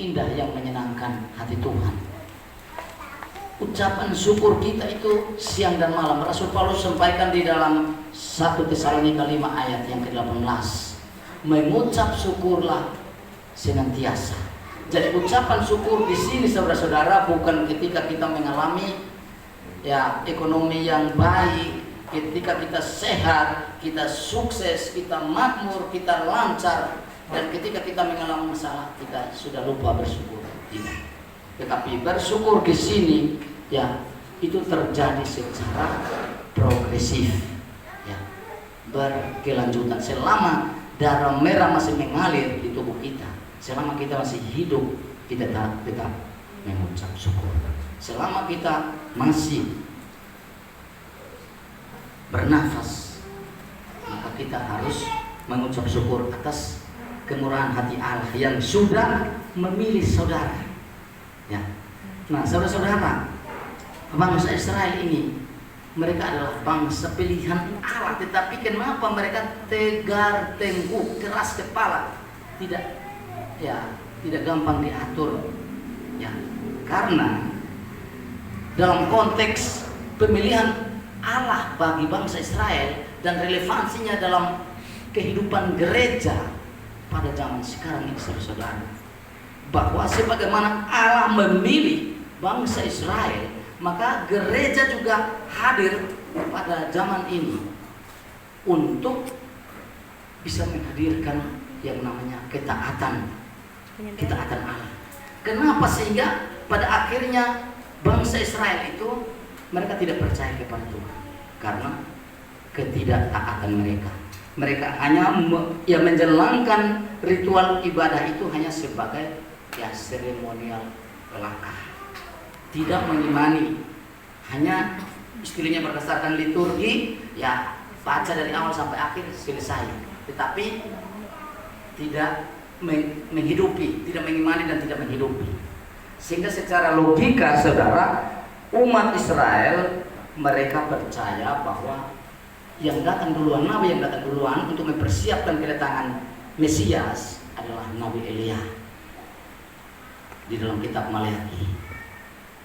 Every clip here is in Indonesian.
indah yang menyenangkan hati Tuhan. Ucapan syukur kita itu siang dan malam. Rasul Paulus sampaikan di dalam 1 Tesalonika 5 ayat yang ke-18. Mengucap syukurlah senantiasa. Jadi ucapan syukur di sini saudara-saudara bukan ketika kita mengalami ekonomi yang baik, ketika kita sehat, kita sukses, kita makmur, kita lancar, dan ketika kita mengalami masalah kita sudah lupa bersyukur. Tidak. Tetapi bersyukur di sini itu terjadi secara progresif, berkelanjutan selama darah merah masih mengalir di tubuh kita. Selama kita masih hidup, kita tetap mengucap syukur. Selama kita masih bernafas, maka kita harus mengucap syukur atas kemurahan hati Allah yang sudah memilih saudara. Nah, saudara-saudara, bangsa Israel ini, mereka adalah bangsa pilihan Allah, tetapi kenapa mereka tegar tengguh, keras kepala, tidak gampang diatur, karena dalam konteks pemilihan Allah bagi bangsa Israel dan relevansinya dalam kehidupan gereja pada zaman sekarang ini, saudara, bahwa sebagaimana Allah memilih bangsa Israel, maka gereja juga hadir pada zaman ini untuk bisa menghadirkan yang namanya ketaatan Allah. Kenapa? Sehingga pada akhirnya bangsa Israel itu mereka tidak percaya kepada Tuhan karena ketidaktaatan mereka. Mereka hanya menjalankan ritual ibadah itu hanya sebagai seremonial belaka. Tidak mengimani, hanya istilahnya berdasarkan liturgi, baca dari awal sampai akhir selesai. Tetapi tidak menghidupi, tidak mengimani dan tidak menghidupi. Sehingga secara logika, saudara, umat Israel mereka percaya bahwa yang datang duluan, nabi yang datang duluan untuk mempersiapkan kedatangan Mesias adalah Nabi Elia di dalam kitab Maleakhi.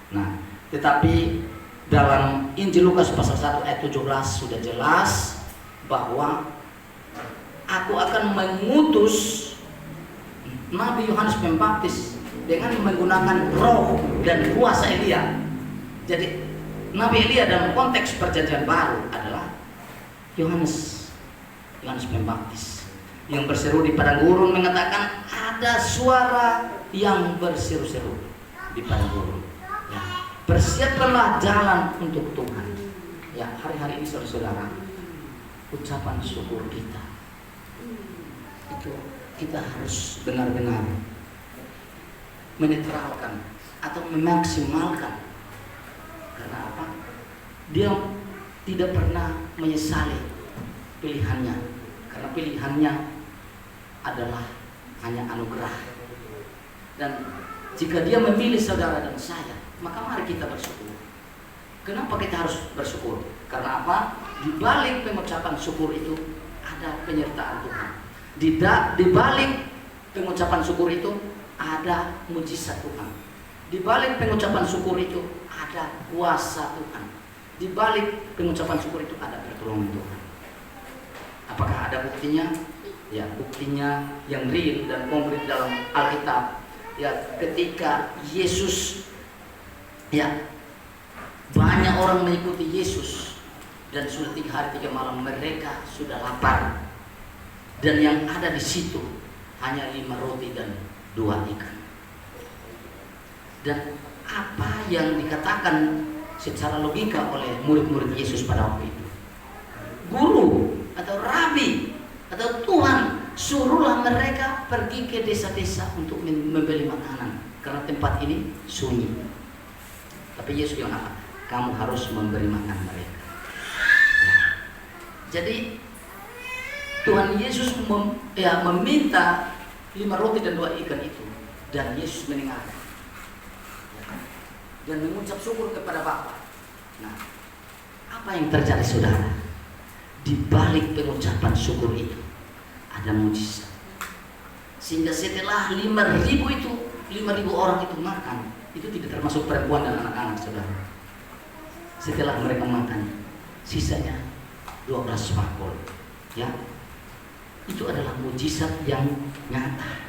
Nah, tetapi dalam Injil Lukas pasal 1 ayat 17 sudah jelas bahwa aku akan mengutus Nabi Yohanes Pembaptis dengan menggunakan roh dan kuasa Elia. Jadi Nabi Elia dalam konteks perjanjian baru adalah Yohanes Pembaptis yang berseru di padang gurun mengatakan ada suara yang berseru-seru di padang gurun. Persiapkanlah jalan untuk Tuhan. Hari-hari ini saudara-saudara, ucapan syukur kita itu kita harus benar-benar menetralkan atau memaksimalkan. Karena apa? Dia tidak pernah menyesali pilihannya, karena pilihannya adalah hanya anugerah. Dan jika dia memilih saudara dan saya, maka mari kita bersyukur. Kenapa kita harus bersyukur? Karena apa? Di balik pengucapan syukur itu ada penyertaan Tuhan. Di balik pengucapan syukur itu ada mujizat Tuhan. Di balik pengucapan syukur itu ada kuasa Tuhan. Di balik pengucapan syukur itu ada pertolongan Tuhan. Apakah ada buktinya? Buktinya yang real dan konkret dalam Alkitab. Ketika Yesus, banyak orang mengikuti Yesus dan sudah 3 hari 3 malam mereka sudah lapar, dan yang ada di situ hanya 5 roti dan 2 ikan. Dan apa yang dikatakan secara logika oleh murid-murid Yesus pada waktu itu, guru atau rabi atau Tuhan, suruhlah mereka pergi ke desa-desa untuk membeli makanan karena tempat ini sunyi. Tapi Yesus bilang apa? Kamu harus memberi makan mereka. Jadi Tuhan Yesus meminta 5 roti dan 2 ikan itu, dan Yesus mendengarkan dan mengucap syukur kepada Bapa. Nah, apa yang terjadi saudara? Di balik pengucapan syukur itu ada mujizat. Sehingga setelah 5.000 itu 5.000 orang itu makan, itu tidak termasuk perempuan dan anak-anak, saudara. Setelah mereka makan, sisanya 12 bakul. Ya, itu adalah mujizat yang nyata.